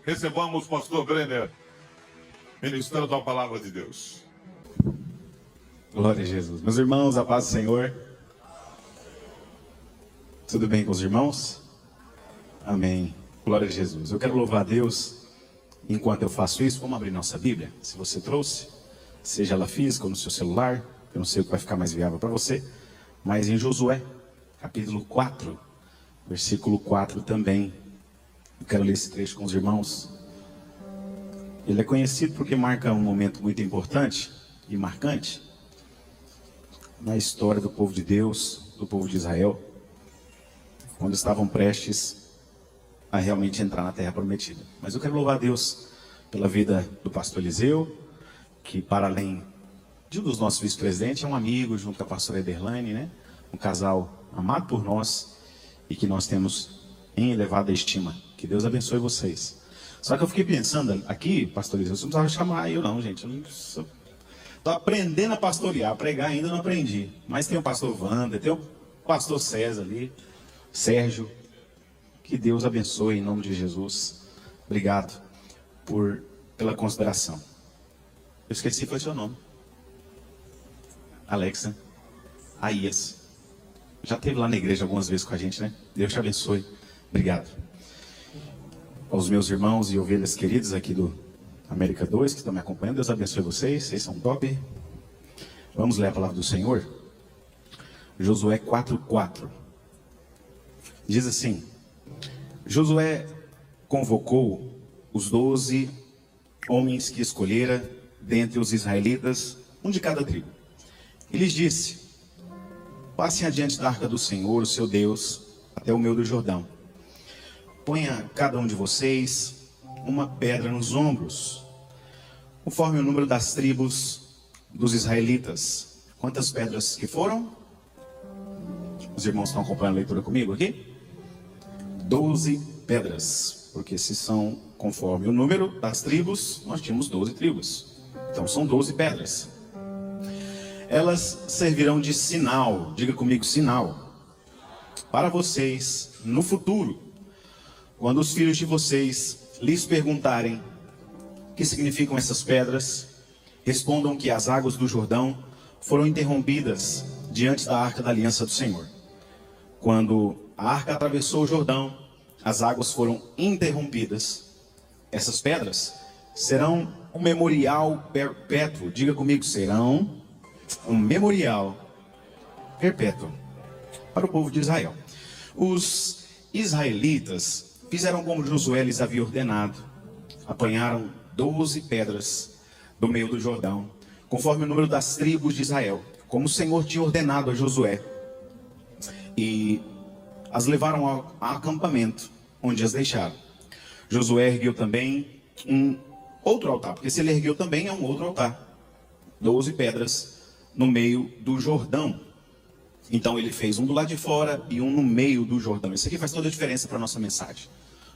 recebamos o pastor Brenner, ministrando a palavra de Deus. Glória a Jesus. Meus irmãos, a paz do Senhor. Tudo bem com os irmãos? Amém. Glória a Jesus. Eu quero louvar a Deus. Enquanto eu faço isso, vamos abrir nossa Bíblia. Se você trouxe, seja ela física ou no seu celular, eu não sei o que vai ficar mais viável para você, mas em Josué, capítulo 4, versículo 4 também. Eu quero ler esse trecho com os irmãos. Ele é conhecido porque marca um momento muito importante e marcante na história do povo de Deus, do povo de Israel, quando estavam prestes a realmente entrar na terra prometida. Mas eu quero louvar a Deus pela vida do pastor Eliseu, que para além de um dos nossos vice-presidentes, é um amigo junto com a pastora Ederlane, né? Um casal amado por nós e que nós temos em elevada estima. Que Deus abençoe vocês. Só que eu fiquei pensando aqui, pastor Eliseu, você não precisava chamar eu não, gente. Eu estou aprendendo a pastorear, pregar ainda não aprendi. Mas tem o pastor Wander, tem o pastor César ali, Sérgio. Que Deus abençoe em nome de Jesus. Obrigado pela consideração. Eu esqueci, foi seu nome. Alexa. Aías. Já esteve lá na igreja algumas vezes com a gente, né? Deus te abençoe. Obrigado. Aos meus irmãos e ovelhas queridas aqui do América 2 que estão me acompanhando, Deus abençoe vocês. Vocês são top. Vamos ler a palavra do Senhor. Josué 4:4. Diz assim: Josué convocou os 12 homens que escolhera dentre os israelitas, um de cada tribo. E lhes disse: passem adiante da arca do Senhor, o seu Deus, até o meio do Jordão. Ponha cada um de vocês uma pedra nos ombros, conforme o número das tribos dos israelitas. Quantas pedras que foram? Os irmãos estão acompanhando a leitura comigo aqui? 12 pedras, porque se são conforme o número das tribos, nós tínhamos 12 tribos. Então são 12 pedras. Elas servirão de sinal, diga comigo, sinal, para vocês no futuro, quando os filhos de vocês lhes perguntarem o que significam essas pedras, respondam que as águas do Jordão foram interrompidas diante da arca da aliança do Senhor. Quando a arca atravessou o Jordão, as águas foram interrompidas. Essas pedras serão um memorial perpétuo, diga comigo, serão um memorial perpétuo para o povo de Israel. Os israelitas fizeram como Josué lhes havia ordenado. Apanharam 12 pedras do meio do Jordão, conforme o número das tribos de Israel, como o Senhor tinha ordenado a Josué. E as levaram ao acampamento, onde as deixaram. Josué ergueu também um outro altar, porque se ele ergueu também é um outro altar. 12 pedras no meio do Jordão. Então ele fez um do lado de fora e um no meio do Jordão. Isso aqui faz toda a diferença para a nossa mensagem.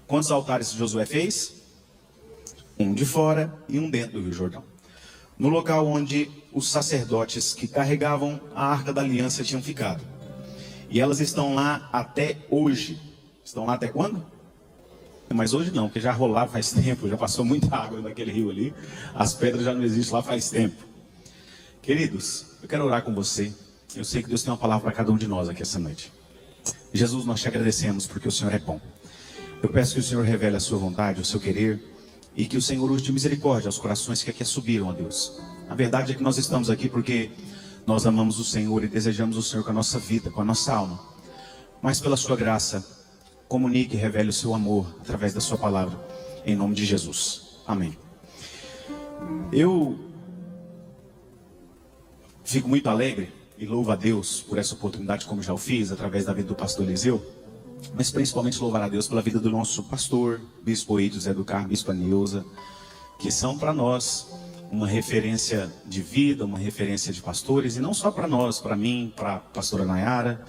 Quantos altares Josué fez? Um de fora e um dentro do Rio Jordão. No local onde os sacerdotes que carregavam a arca da aliança tinham ficado. E elas estão lá até hoje. Estão lá até quando? Mas hoje não, porque já rolaram faz tempo, já passou muita água naquele rio ali. As pedras já não existem lá faz tempo. Queridos, eu quero orar com você. Eu sei que Deus tem uma palavra para cada um de nós aqui essa noite. Jesus, nós te agradecemos porque o Senhor é bom. Eu peço que o Senhor revele a sua vontade, o seu querer, e que o Senhor use de misericórdia aos corações que aqui subiram, ó Deus. A verdade é que nós estamos aqui porque nós amamos o Senhor e desejamos o Senhor com a nossa vida, com a nossa alma. Mas pela sua graça, comunique e revele o seu amor através da sua palavra, em nome de Jesus. Amém. Eu fico muito alegre e louvo a Deus por essa oportunidade, como já o fiz, através da vida do pastor Eliseu, mas principalmente louvar a Deus pela vida do nosso pastor, Bispo Eide José do Carmo, Bispo Neuza, que são para nós uma referência de vida, uma referência de pastores, e não só para nós, para mim, para a pastora Nayara,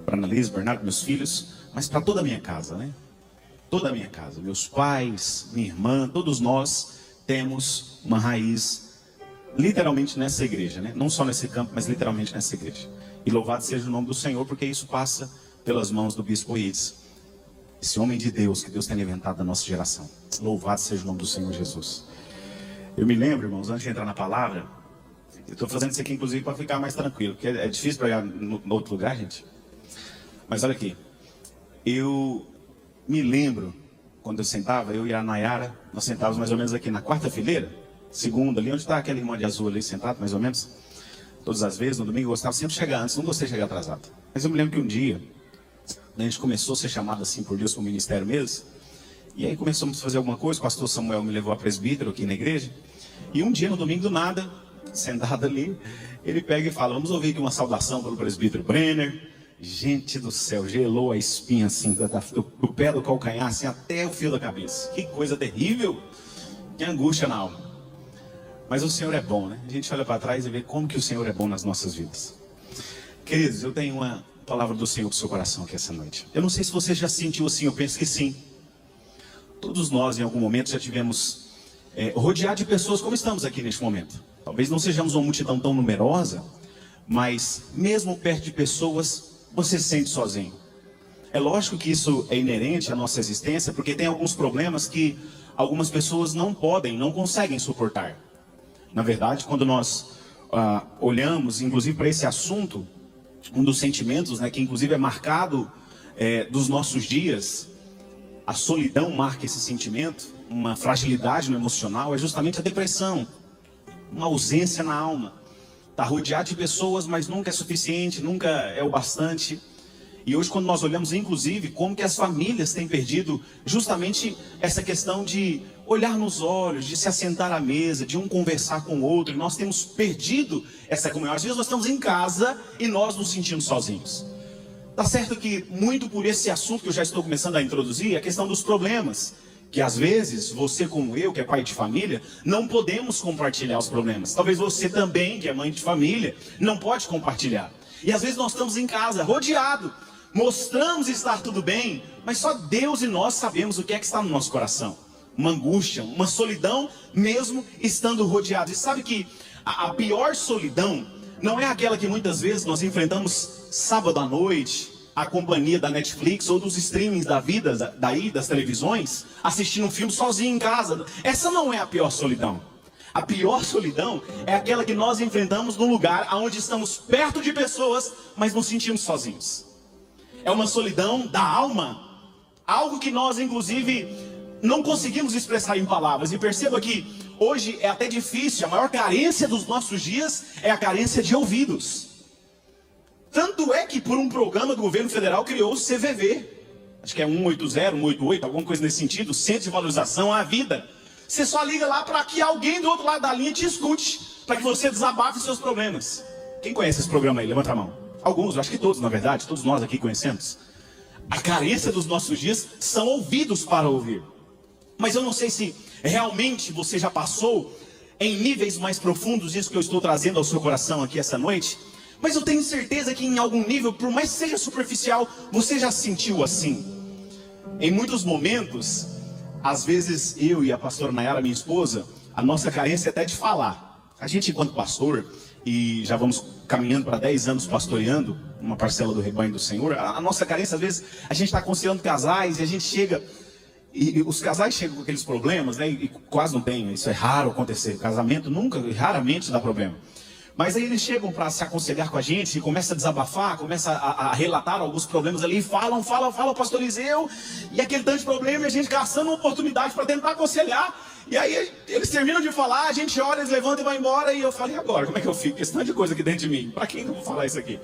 para Annalise, Bernardo, meus filhos, mas para toda a minha casa, né? Toda a minha casa, meus pais, minha irmã, todos nós temos uma raiz literalmente nessa igreja, né? Não só nesse campo, mas literalmente nessa igreja. E louvado seja o nome do Senhor, porque isso passa pelas mãos do Bispo Eide. esse homem de Deus que Deus tem levantado da nossa geração. Louvado seja o nome do Senhor Jesus. Eu me lembro, irmãos, antes de entrar na palavra, eu estou fazendo isso aqui inclusive para ficar mais tranquilo, porque é difícil pregar no outro lugar, gente. Mas olha aqui, eu me lembro, quando eu sentava, eu e a Nayara, nós sentávamos mais ou menos aqui na quarta fileira, segunda, ali onde está aquele irmão de azul ali sentado, mais ou menos. Todas as vezes, no domingo, eu gostava sempre de chegar antes, não gostei de chegar atrasado. Mas eu me lembro que um dia, a gente começou a ser chamado assim por Deus para o ministério mesmo, e aí começamos a fazer alguma coisa, o pastor Samuel me levou a presbítero aqui na igreja, e um dia, no domingo do nada, sentado ali, ele pega e fala, vamos ouvir aqui uma saudação pelo presbítero Brenner. Gente do céu, gelou a espinha assim, do pé do calcanhar assim, até o fio da cabeça. Que coisa terrível, que angústia na alma. Mas o Senhor é bom, né? A gente olha para trás e vê como que o Senhor é bom nas nossas vidas. Queridos, eu tenho uma palavra do Senhor para o seu coração aqui essa noite. Eu não sei se você já sentiu assim, eu penso que sim. Todos nós em algum momento já tivemos rodeado de pessoas como estamos aqui neste momento. Talvez não sejamos uma multidão tão numerosa, mas mesmo perto de pessoas, você se sente sozinho. É lógico que isso é inerente à nossa existência, porque tem alguns problemas que algumas pessoas não conseguem suportar. Na verdade, quando nós olhamos, inclusive, para esse assunto, um dos sentimentos, né, que inclusive é marcado dos nossos dias, a solidão marca esse sentimento, uma fragilidade no emocional, é justamente a depressão, uma ausência na alma. Está rodeado de pessoas, mas nunca é suficiente, nunca é o bastante. E hoje, quando nós olhamos, inclusive, como que as famílias têm perdido justamente essa questão de olhar nos olhos, de se assentar à mesa, de um conversar com o outro, e nós temos perdido essa comunhão. Às vezes nós estamos em casa e nós nos sentimos sozinhos. Tá certo que muito por esse assunto que eu já estou começando a introduzir, a questão dos problemas, que às vezes, você como eu, que é pai de família, não podemos compartilhar os problemas. Talvez você também, que é mãe de família, não pode compartilhar. E às vezes nós estamos em casa, rodeado, mostramos estar tudo bem, mas só Deus e nós sabemos o que é que está no nosso coração. Uma angústia, uma solidão, mesmo estando rodeados. E sabe que a pior solidão não é aquela que muitas vezes nós enfrentamos sábado à noite, a companhia da Netflix ou dos streamings da vida, das televisões, assistindo um filme sozinho em casa. Essa não é a pior solidão. A pior solidão é aquela que nós enfrentamos num lugar onde estamos perto de pessoas, mas nos sentimos sozinhos. É uma solidão da alma, algo que nós, inclusive, não conseguimos expressar em palavras. E perceba que hoje é até difícil, a maior carência dos nossos dias é a carência de ouvidos. Tanto é que por um programa do governo federal criou o CVV. Acho que é 180, 188, alguma coisa nesse sentido, Centro de Valorização à Vida. Você só liga lá para que alguém do outro lado da linha te escute, para que você desabafe seus problemas. Quem conhece esse programa aí? Levanta a mão. Alguns, eu acho que todos, na verdade, todos nós aqui conhecemos. A carência dos nossos dias são ouvidos para ouvir. Mas eu não sei se realmente você já passou em níveis mais profundos isso que eu estou trazendo ao seu coração aqui essa noite. Mas eu tenho certeza que em algum nível, por mais que seja superficial, você já se sentiu assim. Em muitos momentos, às vezes eu e a pastora Nayara, minha esposa, a nossa carência é até de falar. A gente, enquanto pastor, e já vamos caminhando para 10 anos pastoreando uma parcela do rebanho do Senhor, a nossa carência, às vezes, a gente está aconselhando casais e a gente chega, e os casais chegam com aqueles problemas, né, e quase não tem, isso é raro acontecer, casamento raramente dá problema. Mas aí eles chegam para se aconselhar com a gente e começa a desabafar, começa a relatar alguns problemas ali, falam, pastor Eliseu, e aquele tanto de problema, e a gente caçando uma oportunidade para tentar aconselhar, e aí eles terminam de falar, a gente olha, eles levantam e vai embora, e eu falo, e agora, como é que eu fico? Esse tanto de coisa aqui dentro de mim, para quem que eu vou falar isso aqui?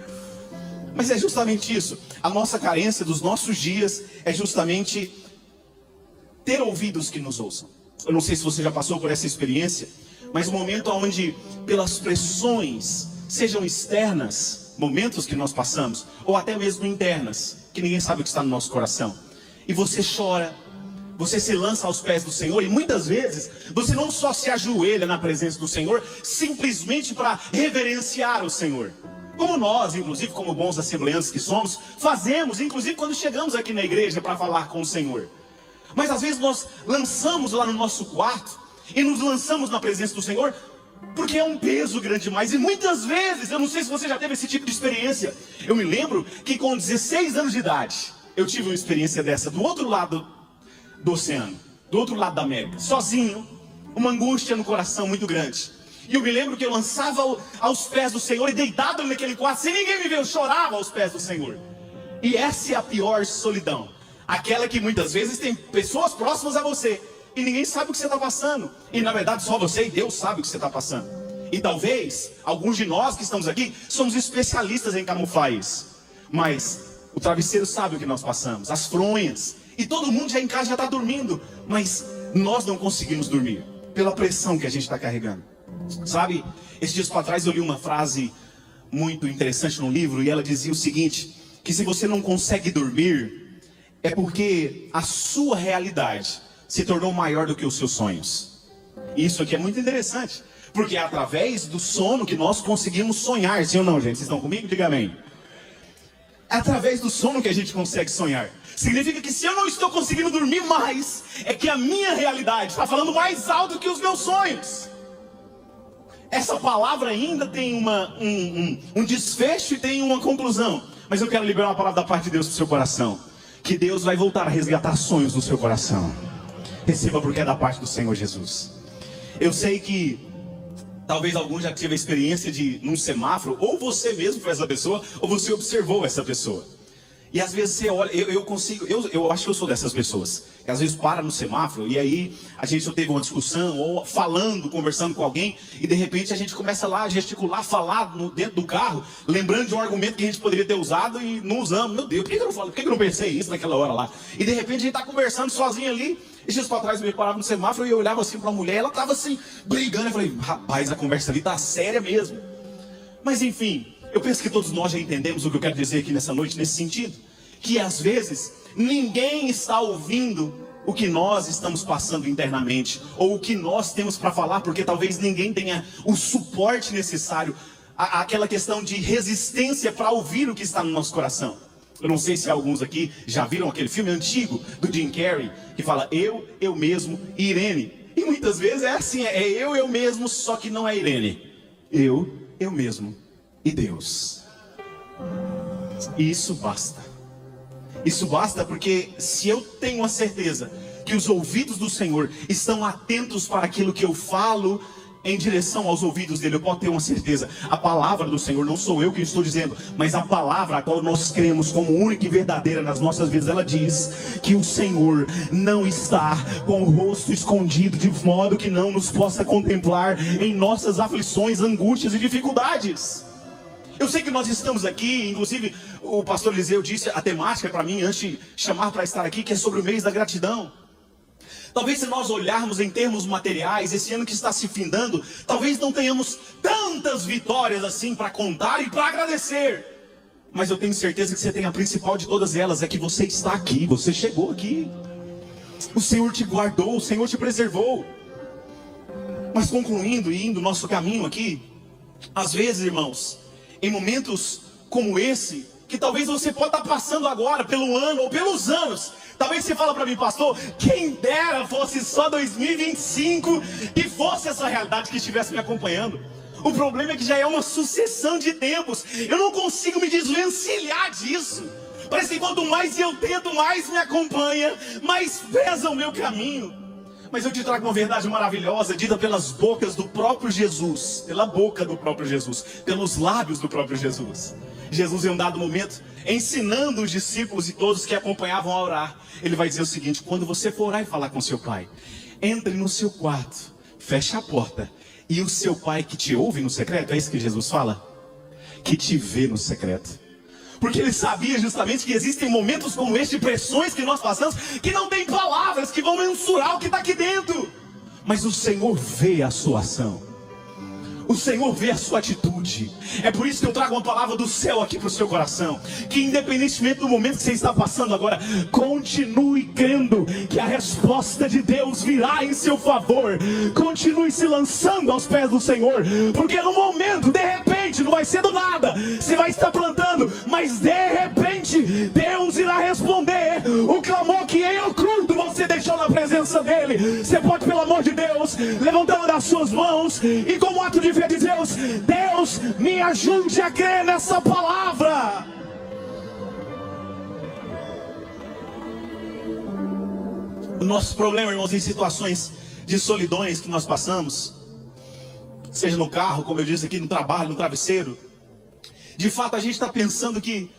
Mas é justamente isso, a nossa carência dos nossos dias é justamente ter ouvidos que nos ouçam. Eu não sei se você já passou por essa experiência, mas o momento onde, pelas pressões, sejam externas, momentos que nós passamos, ou até mesmo internas, que ninguém sabe o que está no nosso coração, e você chora, você se lança aos pés do Senhor, e muitas vezes, você não só se ajoelha na presença do Senhor, simplesmente para reverenciar o Senhor, como nós, inclusive, como bons assembleantes que somos, fazemos, inclusive quando chegamos aqui na igreja para falar com o Senhor. Mas às vezes nós lançamos lá no nosso quarto, e nos lançamos na presença do Senhor, porque é um peso grande demais. E muitas vezes, eu não sei se você já teve esse tipo de experiência. Eu me lembro que com 16 anos de idade, eu tive uma experiência dessa do outro lado do oceano, do outro lado da América, sozinho, uma angústia no coração muito grande. E eu me lembro que eu lançava aos pés do Senhor e deitado naquele quarto, sem ninguém me ver, eu chorava aos pés do Senhor. E essa é a pior solidão, aquela que muitas vezes tem pessoas próximas a você e ninguém sabe o que você está passando. E na verdade só você e Deus sabe o que você está passando. E talvez alguns de nós que estamos aqui somos especialistas em camuflar isso. Mas o travesseiro sabe o que nós passamos, as fronhas. E todo mundo já em casa já está dormindo. Mas nós não conseguimos dormir pela pressão que a gente está carregando. Sabe, esses dias para trás eu li uma frase muito interessante num livro. E ela dizia o seguinte, que se você não consegue dormir, é porque a sua realidade se tornou maior do que os seus sonhos. E isso aqui é muito interessante, porque é através do sono que nós conseguimos sonhar. Sim ou não, gente? Vocês estão comigo? Diga amém. É através do sono que a gente consegue sonhar. Significa que se eu não estou conseguindo dormir mais, é que a minha realidade está falando mais alto que os meus sonhos. Essa palavra ainda tem um desfecho e tem uma conclusão. Mas eu quero liberar uma palavra da parte de Deus para o seu coração. Que Deus vai voltar a resgatar sonhos do seu coração. Receba porque é da parte do Senhor Jesus. Eu sei que talvez alguns já tiveram a experiência de num semáforo, ou você mesmo foi essa pessoa, ou você observou essa pessoa. E às vezes você olha, eu acho que eu sou dessas pessoas, que às vezes para no semáforo, e aí a gente teve uma discussão, ou falando, conversando com alguém, e de repente a gente começa lá a gesticular, falar dentro do carro, lembrando de um argumento que a gente poderia ter usado e não usamos. Meu Deus, por que eu não falo? Por que eu não pensei isso naquela hora lá? E de repente a gente está conversando sozinho ali. E dias para trás eu me parava no semáforo e eu olhava assim para uma mulher, ela estava assim, brigando. Eu falei, rapaz, a conversa ali está séria mesmo. Mas enfim, eu penso que todos nós já entendemos o que eu quero dizer aqui nessa noite, nesse sentido. Que às vezes, ninguém está ouvindo o que nós estamos passando internamente. Ou o que nós temos para falar, porque talvez ninguém tenha o suporte necessário. Aquela questão de resistência para ouvir o que está no nosso coração. Eu não sei se alguns aqui já viram aquele filme antigo do Jim Carrey, que fala eu mesmo e Irene. E muitas vezes é assim, é eu mesmo, só que não é Irene. Eu mesmo e Deus. E isso basta. Isso basta porque se eu tenho a certeza que os ouvidos do Senhor estão atentos para aquilo que eu falo em direção aos ouvidos dele, eu posso ter uma certeza. A palavra do Senhor, não sou eu que estou dizendo, mas a palavra a qual nós cremos como única e verdadeira nas nossas vidas, ela diz que o Senhor não está com o rosto escondido, de modo que não nos possa contemplar em nossas aflições, angústias e dificuldades. Eu sei que nós estamos aqui, inclusive o pastor Eliseu disse a temática para mim antes de chamar para estar aqui, que é sobre o mês da gratidão. Talvez se nós olharmos em termos materiais, esse ano que está se findando, talvez não tenhamos tantas vitórias assim para contar e para agradecer. Mas eu tenho certeza que você tem a principal de todas elas, é que você está aqui, você chegou aqui. O Senhor te guardou, o Senhor te preservou. Mas concluindo e indo nosso caminho aqui, às vezes, irmãos, em momentos como esse, que talvez você pode estar passando agora, pelo ano ou pelos anos, talvez você fala para mim, pastor, quem dera fosse só 2025 e fosse essa realidade que estivesse me acompanhando. O problema é que já é uma sucessão de tempos, eu não consigo me desvencilhar disso. Parece que quanto mais eu tento, mais me acompanha, mais pesa o meu caminho. Mas eu te trago uma verdade maravilhosa, dita pelas bocas do próprio Jesus, pela boca do próprio Jesus, pelos lábios do próprio Jesus. Jesus, em um dado momento, ensinando os discípulos e todos que acompanhavam a orar, ele vai dizer o seguinte: quando você for orar e falar com seu pai, entre no seu quarto, feche a porta, e o seu pai que te ouve no secreto, é isso que Jesus fala? Que te vê no secreto. Porque ele sabia justamente que existem momentos como este, pressões que nós passamos, que não tem palavras que vão mensurar o que está aqui dentro. Mas o Senhor vê a sua ação. O Senhor vê a sua atitude. É por isso que eu trago uma palavra do céu aqui para o seu coração. Que independentemente do momento que você está passando agora, continue crendo que a resposta de Deus virá em seu favor. Continue se lançando aos pés do Senhor. Porque no momento, de repente, não vai ser do nada, você vai estar plantando, mas de repente Deus irá responder o clamor que em oculto você deixou na presença dele. Você pode, pelo amor de Deus, levantando as suas mãos e como ato de fé dizer: Deus, me ajude a crer nessa palavra. O nosso problema, irmãos, em situações de solidões que nós passamos, seja no carro, como eu disse aqui, no trabalho, no travesseiro, de fato a gente está pensando que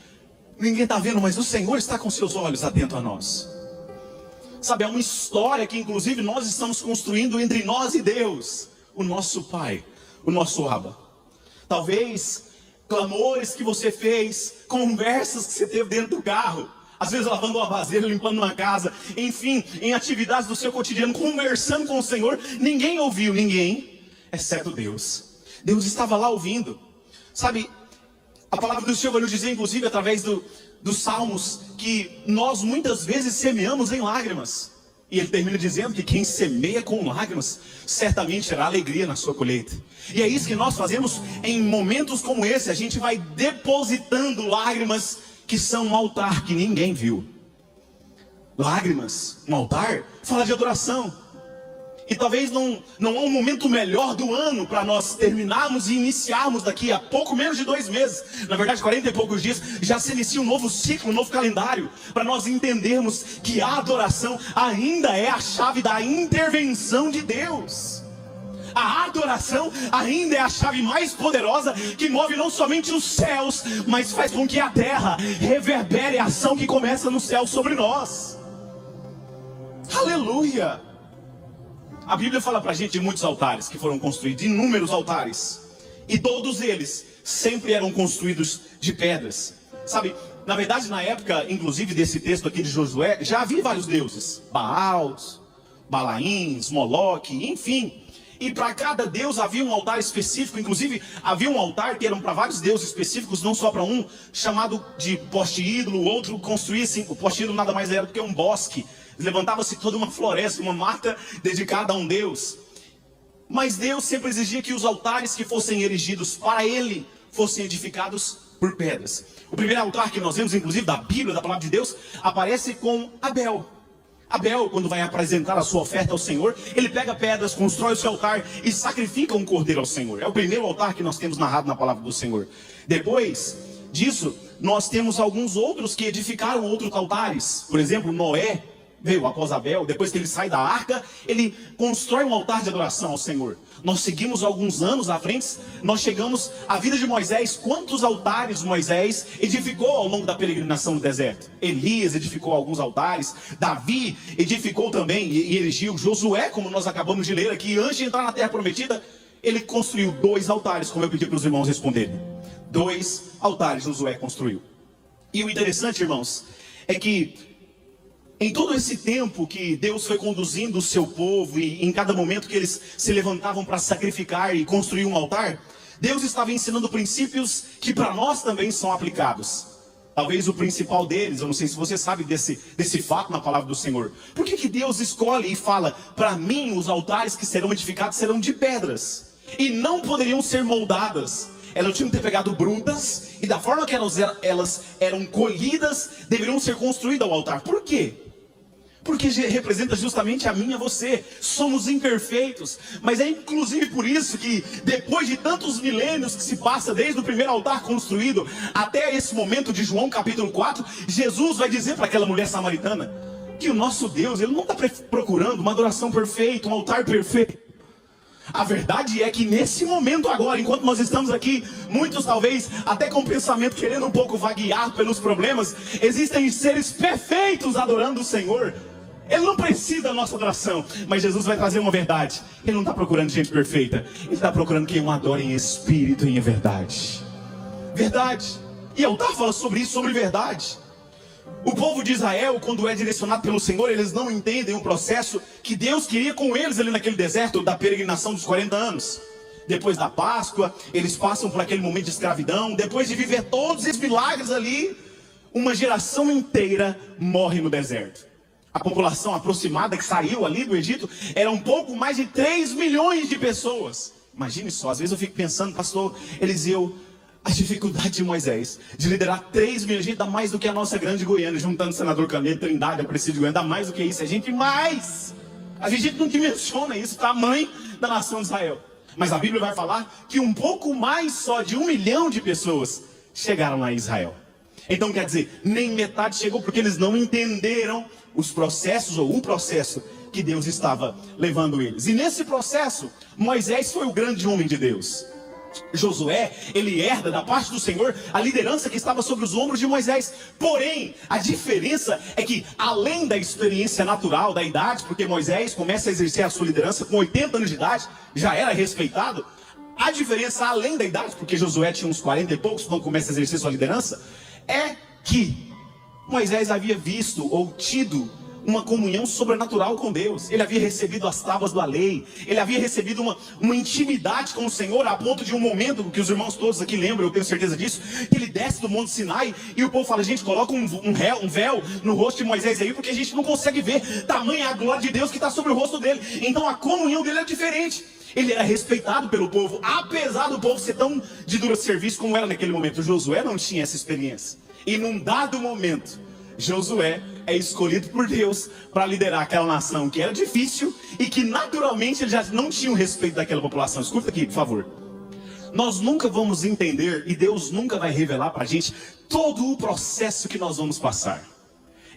ninguém está vendo, mas o Senhor está com seus olhos atento a nós. Sabe, é uma história que inclusive nós estamos construindo entre nós e Deus, o nosso Pai, o nosso Abba. Talvez clamores que você fez, conversas que você teve dentro do carro, às vezes lavando uma vasilha, limpando uma casa, enfim, em atividades do seu cotidiano, conversando com o Senhor, ninguém ouviu, ninguém, exceto Deus. Deus estava lá ouvindo. Sabe, a palavra do Senhor vai nos dizer, inclusive, através dos Salmos, que nós muitas vezes semeamos em lágrimas. E ele termina dizendo que quem semeia com lágrimas, certamente terá alegria na sua colheita. E é isso que nós fazemos em momentos como esse. A gente vai depositando lágrimas que são um altar que ninguém viu. Lágrimas, um altar, fala de adoração. E talvez não há um momento melhor do ano para nós terminarmos e iniciarmos daqui a pouco menos de 2 meses. Na verdade, 40 e poucos dias, já se inicia um novo ciclo, um novo calendário, para nós entendermos que a adoração ainda é a chave da intervenção de Deus. A adoração ainda é a chave mais poderosa que move não somente os céus, mas faz com que a terra reverbere a ação que começa no céu sobre nós. Aleluia! A Bíblia fala pra gente de muitos altares que foram construídos, inúmeros altares. E todos eles sempre eram construídos de pedras. Sabe, na verdade, na época, inclusive, desse texto aqui de Josué, já havia vários deuses. Baals, Balaíns, Moloque, enfim. E para cada deus havia um altar específico. Inclusive, havia um altar que eram para vários deuses específicos, não só para um, chamado de poste ídolo. O outro construía assim, o poste ídolo nada mais era do que um bosque. Levantava-se toda uma floresta, uma mata dedicada a um deus. Mas Deus sempre exigia que os altares que fossem erigidos para Ele fossem edificados por pedras. O primeiro altar que nós vemos, inclusive, da Bíblia, da palavra de Deus, aparece com Abel. Abel, quando vai apresentar a sua oferta ao Senhor, ele pega pedras, constrói o seu altar e sacrifica um cordeiro ao Senhor. É o primeiro altar que nós temos narrado na palavra do Senhor. Depois disso, nós temos alguns outros que edificaram outros altares. Por exemplo, Noé veio após Abel, depois que ele sai da arca, ele constrói um altar de adoração ao Senhor. Nós seguimos alguns anos à frente, nós chegamos à vida de Moisés. Quantos altares Moisés edificou ao longo da peregrinação no deserto? Elias edificou alguns altares, Davi edificou também e erigiu. Josué, como nós acabamos de ler aqui, antes de entrar na terra prometida, ele construiu 2 altares, como eu pedi para os irmãos responderem. 2 altares Josué construiu. E o interessante, irmãos, é que em todo esse tempo que Deus foi conduzindo o seu povo, e em cada momento que eles se levantavam para sacrificar e construir um altar, Deus estava ensinando princípios que para nós também são aplicados. Talvez o principal deles, eu não sei se você sabe desse fato na palavra do Senhor. Por que Deus escolhe e fala, para mim os altares que serão edificados serão de pedras, e não poderiam ser moldadas? Elas tinham que ter pegado brutas, e da forma que elas eram colhidas, deveriam ser construídas ao altar. Por quê? Porque representa justamente a mim e a você. Somos imperfeitos. Mas é inclusive por isso que depois de tantos milênios que se passa desde o primeiro altar construído até esse momento de João capítulo 4, Jesus vai dizer para aquela mulher samaritana que o nosso Deus, Ele não está procurando uma adoração perfeita, um altar perfeito. A verdade é que nesse momento agora, enquanto nós estamos aqui, muitos talvez até com o pensamento querendo um pouco vaguear pelos problemas, existem seres perfeitos adorando o Senhor. Ele não precisa da nossa adoração, mas Jesus vai trazer uma verdade. Ele não está procurando gente perfeita, Ele está procurando quem o adora em espírito e em verdade. Verdade. E o altar fala sobre isso, sobre verdade. O povo de Israel, quando é direcionado pelo Senhor, eles não entendem o processo que Deus queria com eles ali naquele deserto da peregrinação dos 40 anos. Depois da Páscoa, eles passam por aquele momento de escravidão. Depois de viver todos esses milagres ali, uma geração inteira morre no deserto. A população aproximada que saiu ali do Egito era um pouco mais de 3 milhões de pessoas. Imagine só, às vezes eu fico pensando, pastor Eliseu, a dificuldade de Moisés de liderar 3 milhões, gente, dá mais do que a nossa grande Goiânia, juntando o senador Canedo, Trindade, a Presídio de Goiânia, dá mais do que isso, é gente mais. A gente não dimensiona isso, o tamanho da nação de Israel. Mas a Bíblia vai falar que um pouco mais só de 1 milhão de pessoas chegaram lá em Israel. Então quer dizer, nem metade chegou porque eles não entenderam os processos ou o processo que Deus estava levando eles. E nesse processo, Moisés foi o grande homem de Deus. Josué, ele herda da parte do Senhor a liderança que estava sobre os ombros de Moisés. Porém, a diferença é que, além da experiência natural, da idade, porque Moisés começa a exercer a sua liderança com 80 anos de idade, já era respeitado. A diferença, além da idade, porque Josué tinha uns 40 e poucos quando começa a exercer sua liderança, é que Moisés havia visto ou tido uma comunhão sobrenatural com Deus. Ele havia recebido as tábuas da lei. Ele havia recebido uma intimidade com o Senhor, a ponto de um momento que os irmãos todos aqui lembram, eu tenho certeza disso, que ele desce do Monte Sinai e o povo fala: gente, coloca um véu no rosto de Moisés aí, porque a gente não consegue ver tamanha a glória de Deus que está sobre o rosto dele. Então a comunhão dele é diferente. Ele era respeitado pelo povo, apesar do povo ser tão de duro serviço como era naquele momento. Josué não tinha essa experiência. E num dado momento, Josué é escolhido por Deus para liderar aquela nação que era difícil e que naturalmente ele já não tinha o respeito daquela população. Escuta aqui, por favor. Nós nunca vamos entender e Deus nunca vai revelar para a gente todo o processo que nós vamos passar.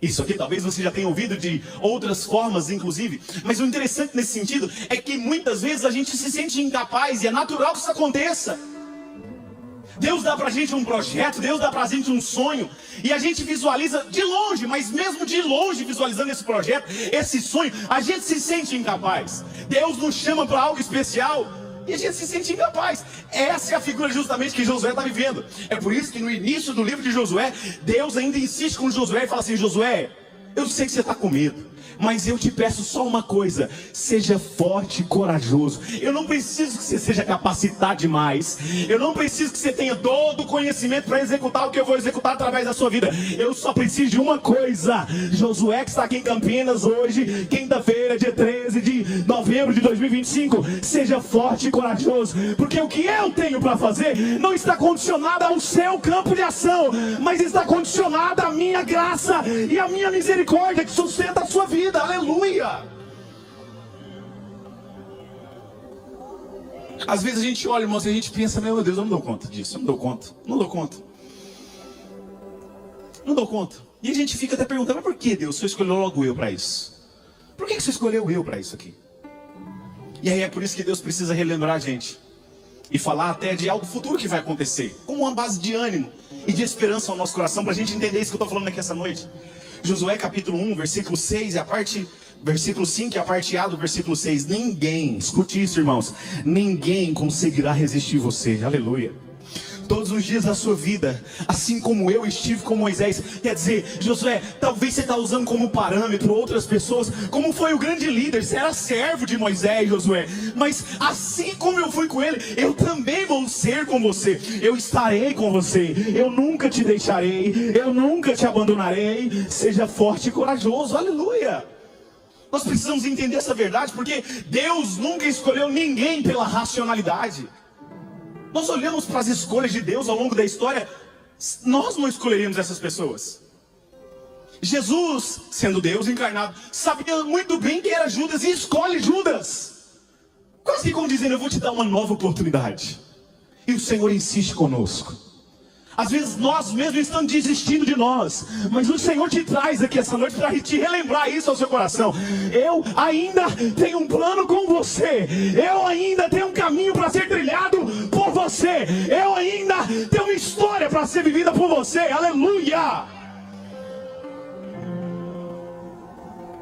Isso aqui talvez você já tenha ouvido de outras formas, inclusive. Mas o interessante nesse sentido é que muitas vezes a gente se sente incapaz e é natural que isso aconteça. Deus dá pra gente um projeto, Deus dá pra gente um sonho, e a gente visualiza de longe, mas mesmo de longe visualizando esse projeto, esse sonho, a gente se sente incapaz. Deus nos chama para algo especial e a gente se sente incapaz. Essa é a figura justamente que Josué está vivendo. É por isso que no início do livro de Josué, Deus ainda insiste com Josué e fala assim: Josué, eu sei que você está com medo, mas eu te peço só uma coisa: seja forte e corajoso. Eu não preciso que você seja capacitado demais. Eu não preciso que você tenha todo o conhecimento para executar o que eu vou executar através da sua vida. Eu só preciso de uma coisa. Josué, que está aqui em Campinas hoje, quinta-feira, dia 13 de novembro de 2025, seja forte e corajoso, porque o que eu tenho para fazer não está condicionado ao seu campo de ação, mas está condicionado à minha graça e à minha misericórdia que sustenta a sua vida. Aleluia! Às vezes a gente olha, irmãos, e a gente pensa: meu Deus, eu não dou conta disso, eu não dou conta, não dou conta, não dou conta. E a gente fica até perguntando: mas por que Deus só escolheu logo eu para isso? Por que você escolheu eu para isso aqui? E aí é por isso que Deus precisa relembrar a gente e falar até de algo futuro que vai acontecer, como uma base de ânimo e de esperança ao nosso coração, para a gente entender isso que eu estou falando aqui essa noite. Josué capítulo 1, versículo 6, versículo 5 e a parte A do versículo 6. Ninguém, escute isso, irmãos, ninguém conseguirá resistir você. Aleluia. Todos os dias da sua vida, assim como eu estive com Moisés. Quer dizer, Josué, talvez você está usando como parâmetro outras pessoas, como foi o grande líder. Você era servo de Moisés, Josué, mas assim como eu fui com ele, eu também vou ser com você. Eu estarei com você, eu nunca te deixarei, eu nunca te abandonarei. Seja forte e corajoso. Aleluia. Nós precisamos entender essa verdade, porque Deus nunca escolheu ninguém pela racionalidade. Nós olhamos para as escolhas de Deus ao longo da história, nós não escolheríamos essas pessoas. Jesus, sendo Deus encarnado, sabia muito bem quem era Judas e escolhe Judas. Quase que como dizendo: eu vou te dar uma nova oportunidade. E o Senhor insiste conosco. Às vezes nós mesmos estamos desistindo de nós, mas o Senhor te traz aqui essa noite para te relembrar isso ao seu coração. Eu ainda tenho um plano com você. Eu ainda tenho um caminho para ser trilhado por você. Eu ainda tenho uma história para ser vivida por você. Aleluia!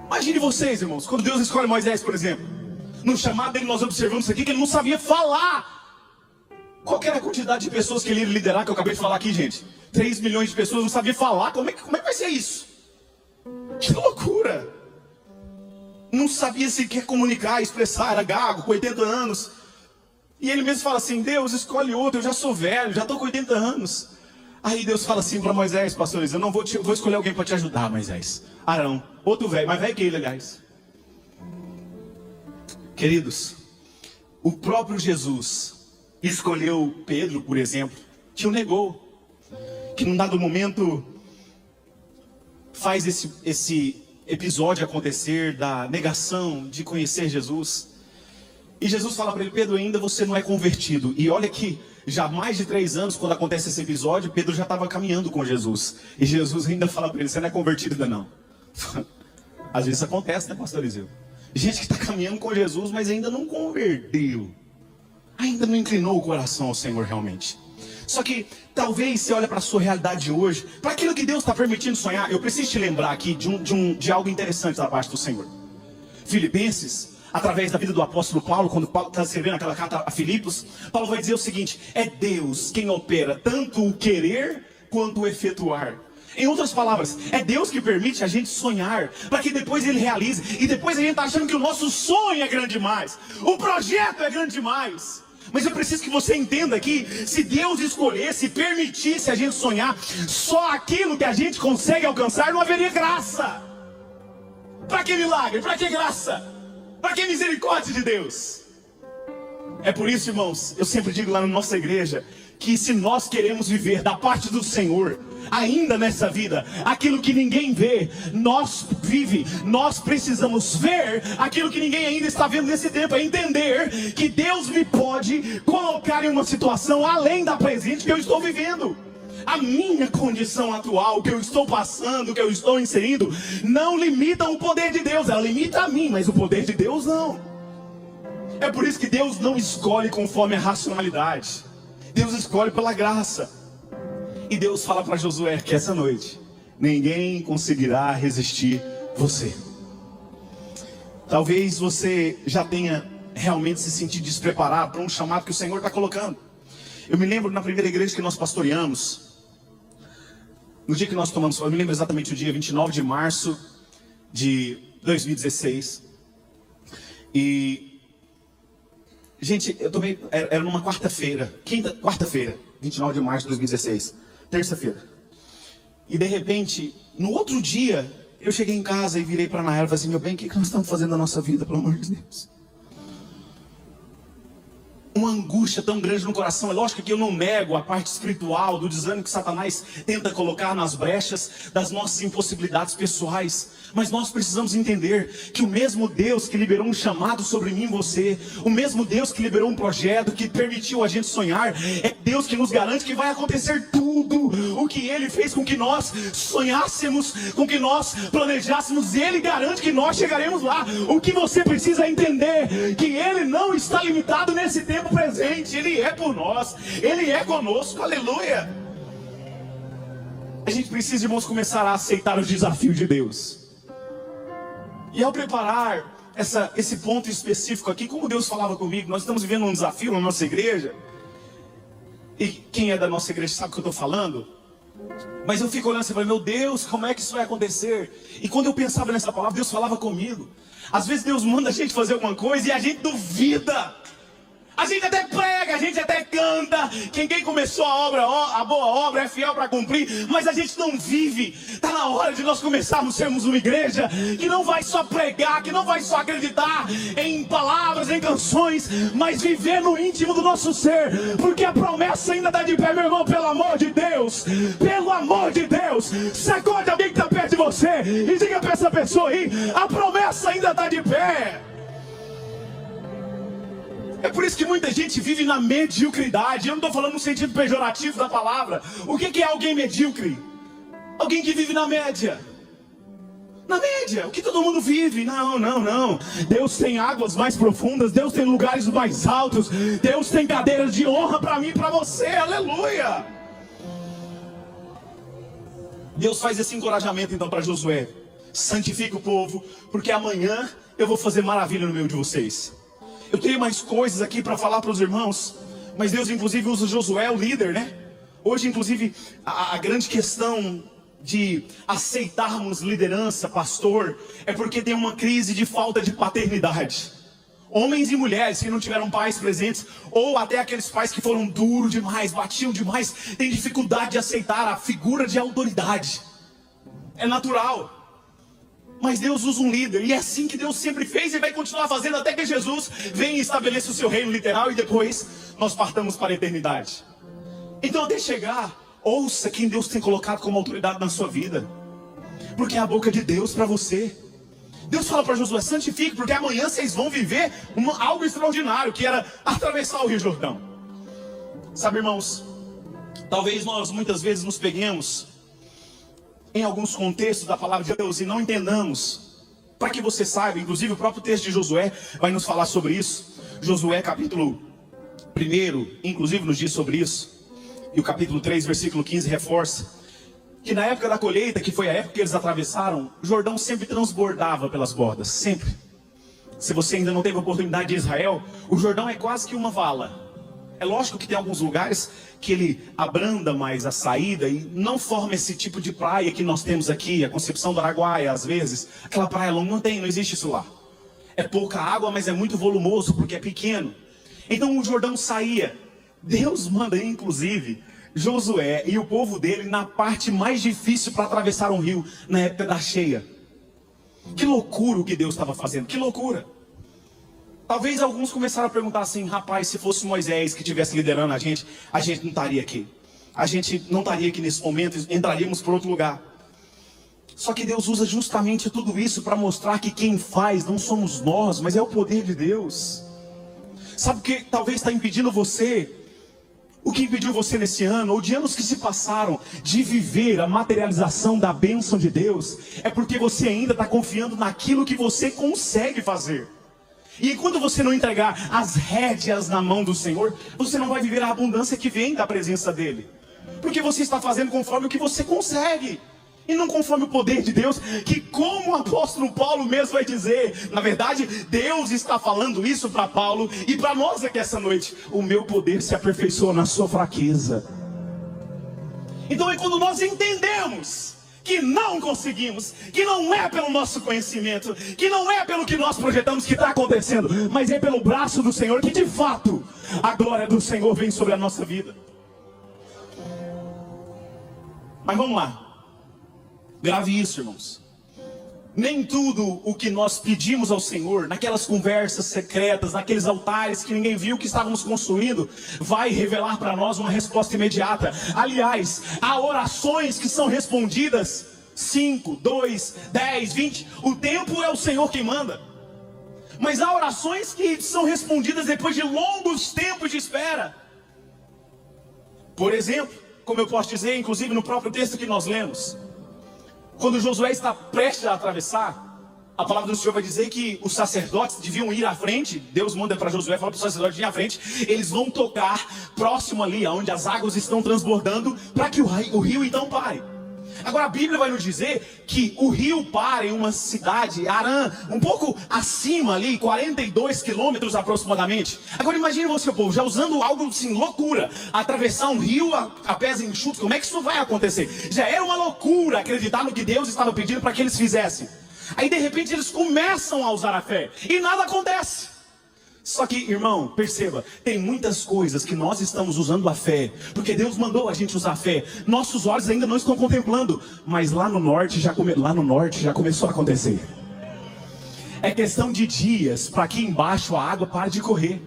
Imagine vocês, irmãos, quando Deus escolhe Moisés, por exemplo. No chamado dele nós observamos aqui que ele não sabia falar. Qual que era a quantidade de pessoas que ele ia liderar, que eu acabei de falar aqui, gente? 3 milhões de pessoas, não sabia falar. Como é que vai ser isso? Que loucura! Não sabia sequer comunicar, expressar, era gago, com 80 anos. E ele mesmo fala assim: Deus, escolhe outro, eu já sou velho, já estou com 80 anos. Aí Deus fala assim para Moisés, pastores: eu não vou escolher alguém para te ajudar, Moisés. Arão, outro velho, mais velho que ele, aliás. Queridos, o próprio Jesus escolheu Pedro, por exemplo, que o negou, que num dado momento faz esse episódio acontecer da negação de conhecer Jesus. E Jesus fala para ele: Pedro, ainda você não é convertido. E olha que já há mais de 3 anos, quando acontece esse episódio, Pedro já estava caminhando com Jesus. E Jesus ainda fala para ele, você não é convertido ainda não. Às vezes acontece, né, pastor Eliseu? Gente que está caminhando com Jesus, mas ainda não converteu. Ainda não inclinou o coração ao Senhor realmente. Só que talvez você olha para a sua realidade hoje, para aquilo que Deus está permitindo sonhar. Eu preciso te lembrar aqui de algo interessante da parte do Senhor. Filipenses, através da vida do apóstolo Paulo, quando Paulo está escrevendo aquela carta a Filipos, Paulo vai dizer o seguinte: é Deus quem opera tanto o querer quanto o efetuar. Em outras palavras, é Deus que permite a gente sonhar, para que depois Ele realize. E depois a gente está achando que o nosso sonho é grande demais, o projeto é grande demais. Mas eu preciso que você entenda que se Deus escolhesse, permitisse a gente sonhar só aquilo que a gente consegue alcançar, não haveria graça. Para que milagre? Para que graça? Para que misericórdia de Deus? É por isso, irmãos, eu sempre digo lá na nossa igreja, que se nós queremos viver da parte do Senhor, ainda nessa vida, aquilo que ninguém vê, nós precisamos ver aquilo que ninguém ainda está vendo nesse tempo, é entender que Deus me pode colocar em uma situação além da presente que eu estou vivendo. A minha condição atual, que eu estou passando, que eu estou inserindo, não limita o poder de Deus, ela limita a mim, mas o poder de Deus não. É por isso que Deus não escolhe conforme a racionalidade, Deus escolhe pela graça. E Deus fala para Josué que essa noite ninguém conseguirá resistir você. Talvez você já tenha realmente se sentido despreparado para um chamado que o Senhor está colocando. Eu me lembro na primeira igreja que nós pastoreamos, no dia que nós tomamos, eu me lembro exatamente o dia 29 de março de 2016. E, gente, eu tomei, era numa quarta-feira, quarta-feira, 29 de março de 2016. Terça-feira. E de repente, no outro dia, eu cheguei em casa e virei para a Nayara e falei assim: meu bem, o que nós estamos fazendo na nossa vida, pelo amor de Deus? Uma angústia tão grande no coração. É lógico que eu não nego a parte espiritual do desânimo que Satanás tenta colocar nas brechas das nossas impossibilidades pessoais. Mas nós precisamos entender que o mesmo Deus que liberou um chamado sobre mim e você, o mesmo Deus que liberou um projeto, que permitiu a gente sonhar, é Deus que nos garante que vai acontecer tudo o que Ele fez com que nós sonhássemos, com que nós planejássemos. Ele garante que nós chegaremos lá. O que você precisa entender, que Ele não está limitado nesse tempo presente, Ele é por nós, Ele é conosco, aleluia. A gente precisa, irmãos, começar a aceitar os desafios de Deus. E ao preparar esse ponto específico aqui, como Deus falava comigo, nós estamos vivendo um desafio na nossa igreja. E quem é da nossa igreja sabe o que eu estou falando. Mas eu fico olhando e falei: meu Deus, como é que isso vai acontecer? E quando eu pensava nessa palavra, Deus falava comigo. Às vezes Deus manda a gente fazer alguma coisa e a gente duvida. A gente até prega, a gente até canta. Quem começou a boa obra é fiel para cumprir. Mas a gente não vive. Está na hora de nós começarmos a sermos uma igreja que não vai só pregar, que não vai só acreditar em palavras, em canções, mas viver no íntimo do nosso ser. Porque a promessa ainda está de pé, meu irmão, pelo amor de Deus. Pelo amor de Deus. Sacode alguém que está perto de você e diga para essa pessoa aí: a promessa ainda está de pé. É por isso que muita gente vive na mediocridade. Eu não estou falando no sentido pejorativo da palavra. O que é alguém medíocre? Alguém que vive na média. Na média, o que todo mundo vive. Não. Deus tem águas mais profundas. Deus tem lugares mais altos. Deus tem cadeiras de honra para mim e para você. Aleluia. Deus faz esse encorajamento então para Josué: santifica o povo, porque amanhã eu vou fazer maravilha no meio de vocês. Eu tenho mais coisas aqui para falar para os irmãos, mas Deus inclusive usa Josué, o líder, né? Hoje inclusive a grande questão de aceitarmos liderança, pastor, é porque tem uma crise de falta de paternidade. Homens e mulheres que não tiveram pais presentes, ou até aqueles pais que foram duros demais, batiam demais, têm dificuldade de aceitar a figura de autoridade. É natural. Mas Deus usa um líder, e é assim que Deus sempre fez e vai continuar fazendo até que Jesus venha e estabeleça o seu reino literal, e depois nós partamos para a eternidade. Então, até chegar, ouça quem Deus tem colocado como autoridade na sua vida, porque é a boca de Deus para você. Deus fala para Josué: santifique, porque amanhã vocês vão viver algo extraordinário, que era atravessar o Rio Jordão. Sabe, irmãos, talvez nós muitas vezes nos peguemos em alguns contextos da palavra de Deus e não entendamos. Para que você saiba, inclusive o próprio texto de Josué vai nos falar sobre isso. Josué capítulo 1, inclusive nos diz sobre isso. E o capítulo 3, versículo 15 reforça que na época da colheita, que foi a época que eles atravessaram, o Jordão sempre transbordava pelas bordas, sempre. Se você ainda não teve a oportunidade de Israel, o Jordão é quase que uma vala. É lógico que tem alguns lugares que ele abranda mais a saída e não forma esse tipo de praia que nós temos aqui, a Concepção do Araguaia, às vezes. Aquela praia longa não existe isso lá. É pouca água, mas é muito volumoso, porque é pequeno. Então o Jordão saía. Deus manda, inclusive, Josué e o povo dele na parte mais difícil para atravessar um rio, na época da cheia. Que loucura o que Deus estava fazendo, que loucura. Talvez alguns começaram a perguntar assim: rapaz, se fosse Moisés que estivesse liderando a gente não estaria aqui. A gente não estaria aqui nesse momento, entraríamos por outro lugar. Só que Deus usa justamente tudo isso para mostrar que quem faz não somos nós, mas é o poder de Deus. Sabe o que talvez está impedindo você? O que impediu você nesse ano, ou de anos que se passaram, de viver a materialização da bênção de Deus, é porque você ainda está confiando naquilo que você consegue fazer. E enquanto você não entregar as rédeas na mão do Senhor, você não vai viver a abundância que vem da presença dEle. Porque você está fazendo conforme o que você consegue, e não conforme o poder de Deus, que como o apóstolo Paulo mesmo vai dizer, na verdade, Deus está falando isso para Paulo e para nós aqui essa noite: o meu poder se aperfeiçoa na sua fraqueza. Então é quando nós entendemos que não conseguimos, que não é pelo nosso conhecimento, que não é pelo que nós projetamos que está acontecendo, mas é pelo braço do Senhor, que de fato a glória do Senhor vem sobre a nossa vida. Mas vamos lá. Grave isso, irmãos. Nem tudo o que nós pedimos ao Senhor, naquelas conversas secretas, naqueles altares que ninguém viu que estávamos construindo, vai revelar para nós uma resposta imediata. Aliás, há orações que são respondidas 5, 2, 10, 20. O tempo é o Senhor quem manda. Mas há orações que são respondidas depois de longos tempos de espera. Por exemplo, como eu posso dizer, inclusive no próprio texto que nós lemos, quando Josué está prestes a atravessar, a palavra do Senhor vai dizer que os sacerdotes deviam ir à frente. Deus manda para Josué, fala para os sacerdotes ir à frente. Eles vão tocar próximo ali, onde as águas estão transbordando, para que o rio então pare. Agora a Bíblia vai nos dizer que o rio para em uma cidade, Arã, um pouco acima ali, 42 quilômetros aproximadamente. Agora imagine você, povo, já usando algo assim, loucura, atravessar um rio a pés enxutos. Como é que isso vai acontecer? Já era uma loucura acreditar no que Deus estava pedindo para que eles fizessem. Aí de repente eles começam a usar a fé e nada acontece. Só que, irmão, perceba, tem muitas coisas que nós estamos usando a fé, porque Deus mandou a gente usar a fé. Nossos olhos ainda não estão contemplando, mas lá no norte já começou a acontecer. É questão de dias para que embaixo a água pare de correr.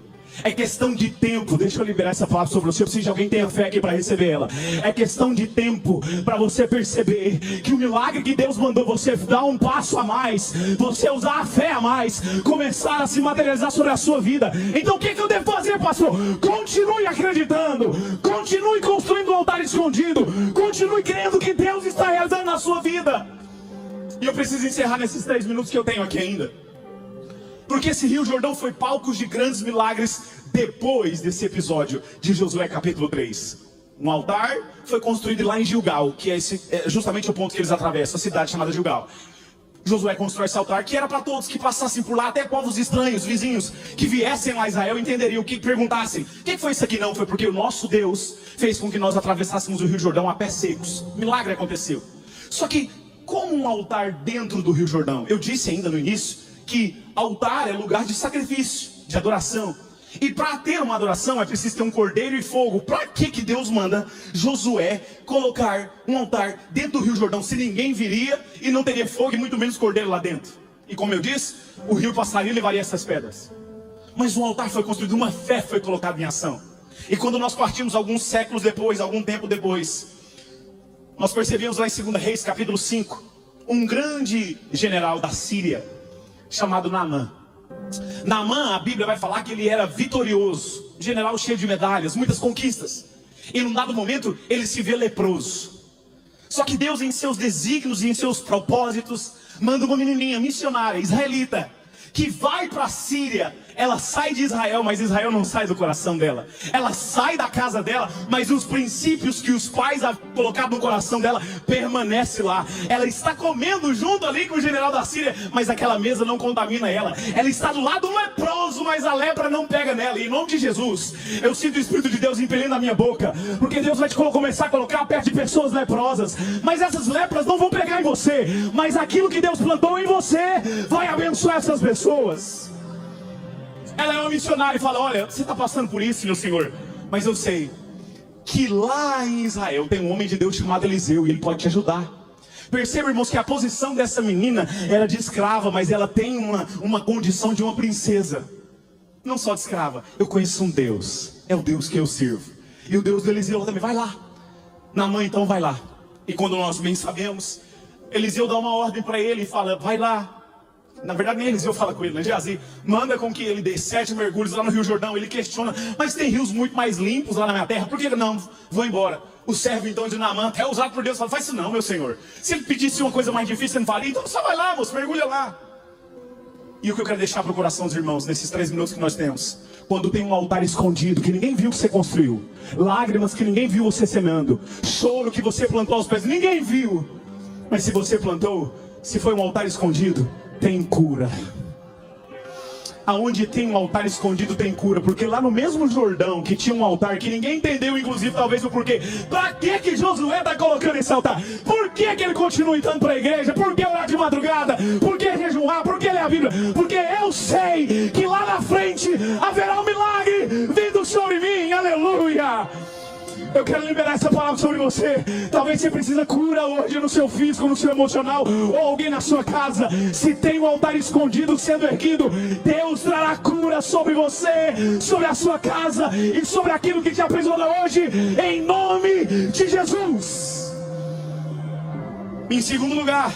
É questão de tempo. Deixa eu liberar essa palavra sobre você. Eu preciso de alguém que tenha fé aqui para receber ela. É questão de tempo para você perceber que o milagre que Deus mandou você dar um passo a mais, você usar a fé a mais, começar a se materializar sobre a sua vida. Então o que eu devo fazer, pastor? Continue acreditando, continue construindo um altar escondido, continue crendo que Deus está realizando na sua vida. E eu preciso encerrar nesses 3 minutos que eu tenho aqui ainda, porque esse Rio Jordão foi palco de grandes milagres depois desse episódio de Josué capítulo 3. Um altar foi construído lá em Gilgal, que é justamente o ponto que eles atravessam, a cidade chamada Gilgal. Josué constrói esse altar, que era para todos que passassem por lá, até povos estranhos, vizinhos, que viessem lá a Israel, entenderiam, que perguntassem: o que foi isso aqui? Não, foi porque o nosso Deus fez com que nós atravessássemos o Rio Jordão a pés secos. Milagre aconteceu. Só que, como um altar dentro do Rio Jordão? Eu disse ainda no início que altar é lugar de sacrifício, de adoração. E para ter uma adoração é preciso ter um cordeiro e fogo. Para que Deus manda Josué colocar um altar dentro do Rio Jordão, se ninguém viria e não teria fogo e muito menos cordeiro lá dentro? E como eu disse, o rio passaria e levaria essas pedras. Mas um altar foi construído, uma fé foi colocada em ação. E quando nós partimos alguns séculos depois, algum tempo depois, nós percebemos lá em 2 Reis capítulo 5, um grande general da Síria chamado Naamã. Naamã, a Bíblia vai falar que ele era vitorioso, general cheio de medalhas, muitas conquistas. E num dado momento, ele se vê leproso. Só que Deus, em seus desígnios e em seus propósitos, manda uma menininha missionária, israelita, que vai para a Síria. Ela sai de Israel, mas Israel não sai do coração dela. Ela sai da casa dela, mas os princípios que os pais haviam colocado no coração dela permanecem lá. Ela está comendo junto ali com o general da Síria, mas aquela mesa não contamina ela. Ela está do lado do leproso, mas a lepra não pega nela. E em nome de Jesus, eu sinto o Espírito de Deus impelindo a minha boca, porque Deus vai te começar a colocar perto de pessoas leprosas, mas essas lepras não vão pegar em você, mas aquilo que Deus plantou em você vai abençoar essas pessoas. Ela é uma missionária e fala: olha, você está passando por isso, meu Senhor, mas eu sei que lá em Israel tem um homem de Deus chamado Eliseu, e ele pode te ajudar. Perceba, irmãos, que a posição dessa menina era de escrava, mas ela tem uma condição de uma princesa. Não só de escrava. Eu conheço um Deus, é o Deus que eu sirvo, e o Deus do Eliseu também. Vai lá, Naamã, então vai lá. E quando nós bem sabemos, Eliseu dá uma ordem para ele e fala: vai lá. Na verdade nem Eliseu fala com ele, né? Geazi manda com que ele dê 7 mergulhos lá no Rio Jordão. Ele questiona: mas tem rios muito mais limpos lá na minha terra, por que não? Vou embora. O servo então de Naamã, até usado por Deus, fala: faz isso não, meu senhor. Se ele pedisse uma coisa mais difícil, você não faria? Então só vai lá, moço, mergulha lá. E o que eu quero deixar para o coração dos irmãos nesses 3 minutos que nós temos: quando tem um altar escondido que ninguém viu que você construiu, lágrimas que ninguém viu você semeando, choro que você plantou aos pés, ninguém viu, mas se você plantou, se foi um altar escondido, tem cura. Aonde tem um altar escondido tem cura, porque lá no mesmo Jordão que tinha um altar que ninguém entendeu, inclusive talvez o porquê. Para que Josué está colocando esse altar? Por que ele continua indo para a igreja? Por que orar de madrugada? Por que jejuar? Por que ler a Bíblia? Porque eu sei que lá na frente haverá um milagre vindo sobre mim. Aleluia! Eu quero liberar essa palavra sobre você. Talvez você precisa cura hoje no seu físico, no seu emocional, ou alguém na sua casa. Se tem um altar escondido sendo erguido, Deus trará cura sobre você, sobre a sua casa e sobre aquilo que te aprisiona hoje, em nome de Jesus. Em segundo lugar,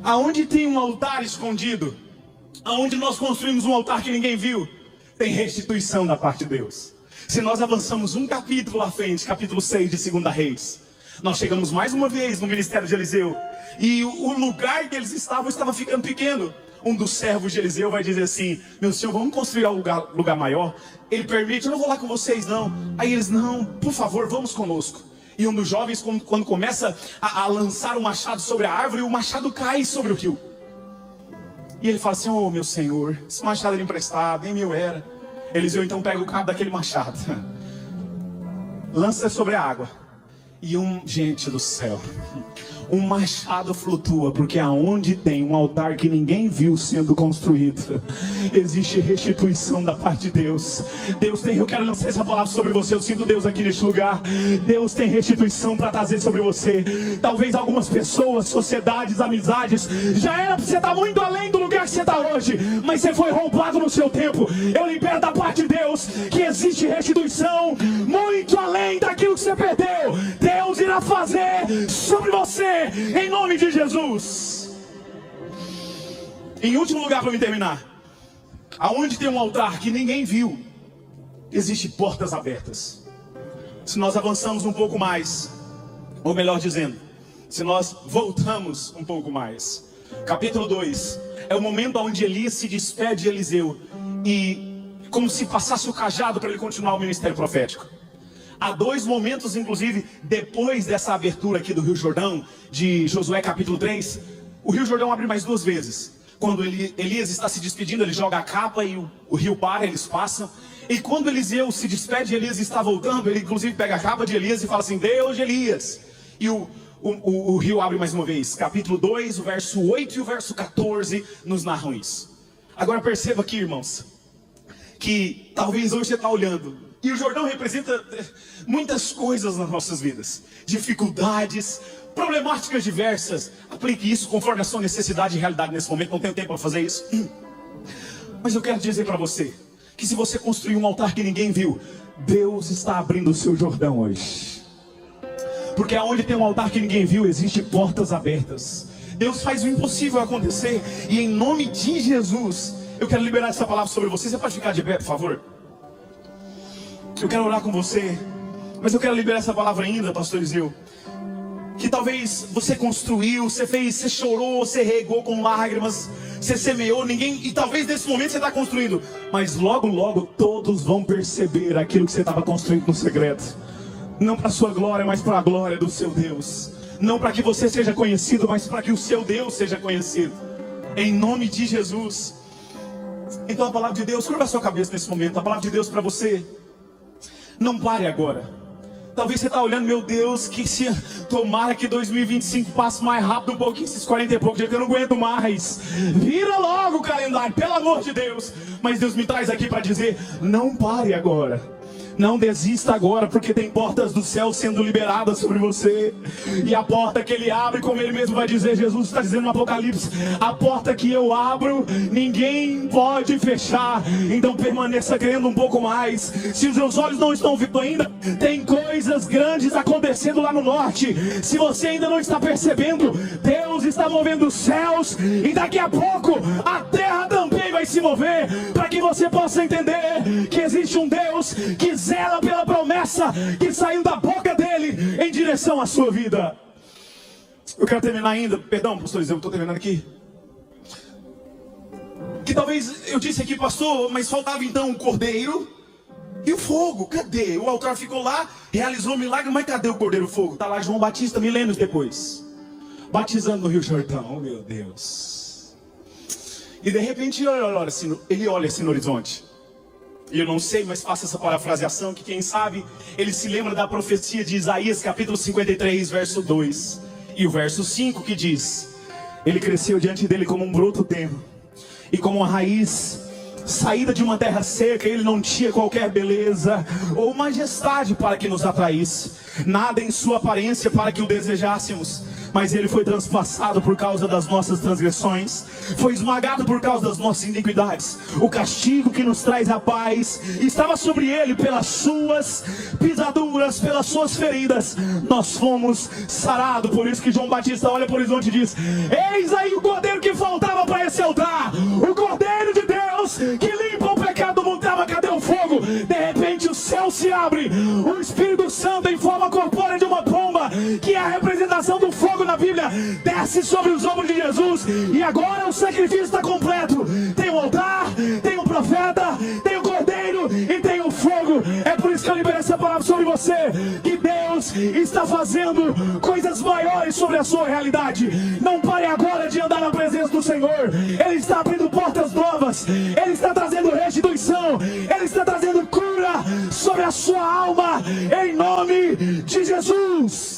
aonde tem um altar escondido, aonde nós construímos um altar que ninguém viu, tem restituição da parte de Deus. Se nós avançamos um capítulo à frente, capítulo 6 de 2 Reis, nós chegamos mais uma vez no ministério de Eliseu, e o lugar que eles estavam estava ficando pequeno. Um dos servos de Eliseu vai dizer assim: meu senhor, vamos construir um lugar maior? Ele permite: eu não vou lá com vocês não. Aí eles: não, por favor, vamos conosco. E um dos jovens, quando começa a lançar o machado sobre a árvore, o machado cai sobre o rio. E ele fala assim: oh meu senhor, esse machado era emprestado, nem meu era. Eliseu então pega o cabo daquele machado, lança sobre a água, e gente do céu, um machado flutua, porque aonde tem um altar que ninguém viu sendo construído, existe restituição da parte de Deus. Deus tem, eu quero lançar essa palavra sobre você. Eu sinto Deus aqui neste lugar. Deus tem restituição para trazer sobre você. Talvez algumas pessoas, sociedades, amizades, já era para você estar muito além do lugar que você está hoje, mas você foi roubado no seu tempo. Eu libero da parte de Deus que existe restituição muito além daquilo que você perdeu. Deus irá fazer sobre você, em nome de Jesus. Em último lugar, para me terminar, aonde tem um altar que ninguém viu, existem portas abertas. Se nós avançamos um pouco mais, ou melhor dizendo, se nós voltamos um pouco mais, capítulo 2 é o momento onde Elias se despede de Eliseu, e como se passasse o cajado para ele continuar o ministério profético. Há 2 momentos, inclusive, depois dessa abertura aqui do Rio Jordão, de Josué capítulo 3, o Rio Jordão abre mais 2 vezes. Quando Elias está se despedindo, ele joga a capa e o rio para, eles passam. E quando Eliseu se despede, Elias está voltando, ele inclusive pega a capa de Elias e fala assim: Deus de Elias. E o rio abre mais uma vez. Capítulo 2, o verso 8 e o verso 14 nos narram isso. Agora perceba aqui, irmãos, que talvez hoje você está olhando, e o Jordão representa muitas coisas nas nossas vidas, dificuldades, problemáticas diversas. Aplique isso conforme a sua necessidade e realidade nesse momento. Não tenho tempo para fazer isso, mas eu quero dizer para você que se você construir um altar que ninguém viu, Deus está abrindo o seu Jordão hoje. Porque aonde tem um altar que ninguém viu, existem portas abertas. Deus faz o impossível acontecer, e em nome de Jesus, Eu quero liberar essa palavra sobre você. Você pode ficar de pé, por favor? Eu quero orar com você. Mas eu quero liberar essa palavra ainda, pastor Eliseu. Que talvez você construiu, você fez, você chorou, você regou com lágrimas, você semeou, e talvez nesse momento você está construindo. Mas logo, logo todos vão perceber aquilo que você estava construindo no segredo. Não para a sua glória, mas para a glória do seu Deus. Não para que você seja conhecido, mas para que o seu Deus seja conhecido. Em nome de Jesus. Então a palavra de Deus, curva a sua cabeça nesse momento. A palavra de Deus para você: não pare agora. Talvez você está olhando, meu Deus, que se tomara que 2025 passe mais rápido um pouquinho, esses 40 e poucos dias que eu não aguento mais. Vira logo o calendário, pelo amor de Deus. Mas Deus me traz aqui para dizer: não pare agora. Não desista agora, porque tem portas do céu sendo liberadas sobre você. E a porta que Ele abre, como Ele mesmo vai dizer, Jesus está dizendo no Apocalipse: a porta que eu abro, ninguém pode fechar. Então permaneça crendo um pouco mais. Se os seus olhos não estão vendo ainda, tem coisas grandes acontecendo lá no norte. Se você ainda não está percebendo, Deus está movendo os céus. E daqui a pouco, a terra também vai se mover. Para que você possa entender que existe um Deus que zela pela promessa que saiu da boca dele em direção à sua vida. Eu quero terminar ainda, perdão, pastor, eu estou terminando aqui. Que talvez eu disse aqui, pastor, mas faltava então o cordeiro e o fogo. Cadê? O altar ficou lá, realizou o milagre, mas cadê o cordeiro e o fogo? Está lá João Batista milênios depois, batizando no Rio Jordão. Oh, meu Deus. E de repente ele olha assim no horizonte. E eu não sei, mas faça essa parafraseação, que quem sabe ele se lembra da profecia de Isaías capítulo 53, verso 2 e o verso 5, que diz: ele cresceu diante dele como um broto tenro e como uma raiz saída de uma terra seca. Ele não tinha qualquer beleza ou majestade para que nos atraísse, nada em sua aparência para que o desejássemos. Mas ele foi transpassado por causa das nossas transgressões, foi esmagado por causa das nossas iniquidades. O castigo que nos traz a paz estava sobre ele, pelas suas pisaduras, pelas suas feridas, nós fomos sarados. Por isso que João Batista olha para o horizonte e diz: eis aí o cordeiro que faltava para esse altar, o cordeiro de Deus que limpa o pecado do mundo. Cadê o fogo? De repente o céu se abre, o Espírito Santo em forma corpórea de uma pomba, que é a representação do fogo na Bíblia, desce sobre os ombros de Jesus. E agora o sacrifício está completo. Tem o altar, tem o profeta, tem o cordeiro e tem o fogo. É por isso que eu libero essa palavra sobre você, que Deus está fazendo coisas maiores sobre a sua realidade. Não pare agora de andar na presença do Senhor. Ele está abrindo portas novas, Ele está trazendo restituição, Ele está trazendo cura sobre a sua alma, em nome de Jesus.